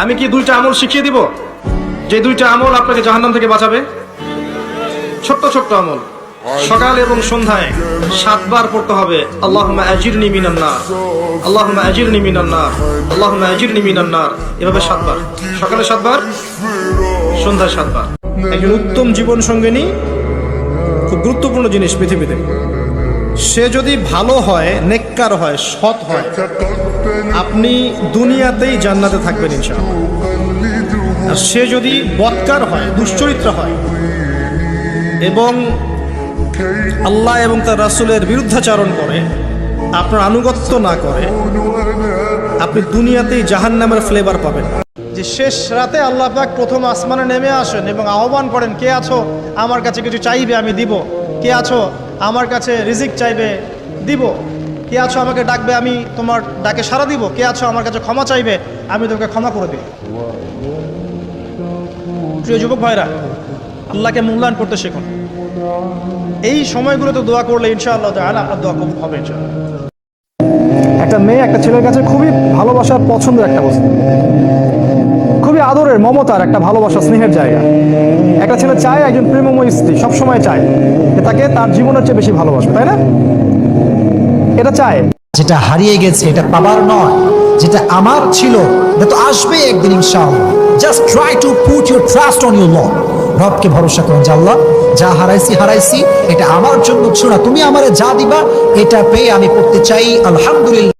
আমি কি দুইটা আমল শিখিয়ে দিব, যে দুইটা আমল আপনাকে জাহান্নাম থেকে বাঁচাবে? ছোট্ট ছোট্ট আমল, সকাল এবং সন্ধ্যায় 7 বার পড়তে হবে আল্লাহুম্মা আজিরনি মিনান নার, আল্লাহুম্মা আজিরনি মিনান নার, আল্লাহুম্মা আজিরনি মিনান নার। এভাবে 7 বার, সকালে 7 বার, সন্ধ্যায় 7 বার। একজন উত্তম জীবন সঙ্গিনী খুব গুরুত্বপূর্ণ জিনিস পৃথিবীতে। সে যদি ভালো হয়, নেককার হয়, সৎ হয়, আপনি দুনিয়াতেই জান্নাতে থাকবেন ইনশাআল্লাহ। আর সে যদি বদকার হয়, দুশ্চরিত্র হয় এবং আল্লাহ এবং তার রাসূলের বিরুদ্ধাচরণ করে, আপনার আনুগত্য না করে, আপনি দুনিয়াতেই জাহান্নামের ফ্লেভার পাবেন। যে শেষ রাতে আল্লাহ পাক প্রথম আসমানে নেমে আসেন এবং আহ্বান করেন, কে আছো আমার কাছে কিছু চাইবে আমি দিব, কে আছো আমার কাছে রিজিক চাইবে দিব, কে আছো আমাকে ডাকবে আমি তোমার ডাকে সাড়া দিব, কে আছো আমার কাছে ক্ষমা চাইবে আমি তোমাকে ক্ষমা করে দিব। প্রিয় যুবক ভাইরা, আল্লাহকে মূল্যায়ন করতে শিখুন। এই সময়গুলোতে দোয়া করলে ইনশাআল্লাহ তাআলা আপনার দোয়া কবুল হবে ইনশাআল্লাহ। একটা মেয়ে একটা ছেলের কাছে খুবই ভালোবাসার পছন্দের একটা বস্তু, খুবই আদরের, মমতার একটা ভালোবাসা, স্নেহের জায়গা। একটা ছেলে চায় একজন প্রেমময় স্ত্রী, সবসময় চায় যে তাকে তার জীবনের চেয়ে বেশি ভালোবাসবে, তাই না? এটা চায়। যেটা হারিয়ে গেছে এটা পাবার নয়, যেটা আমার ছিল এটা তো আসবে একদিন ইনশাআল্লাহ। Just try to put your trust on your Lord. রবকে ভরসা করুন যে আল্লাহ যা হারাইছি এটা আমার জন্য ছিল না, তুমি আমারে যা দিবা এটা পেয়ে আমি পড়তে চাই আলহামদুলিল্লাহ।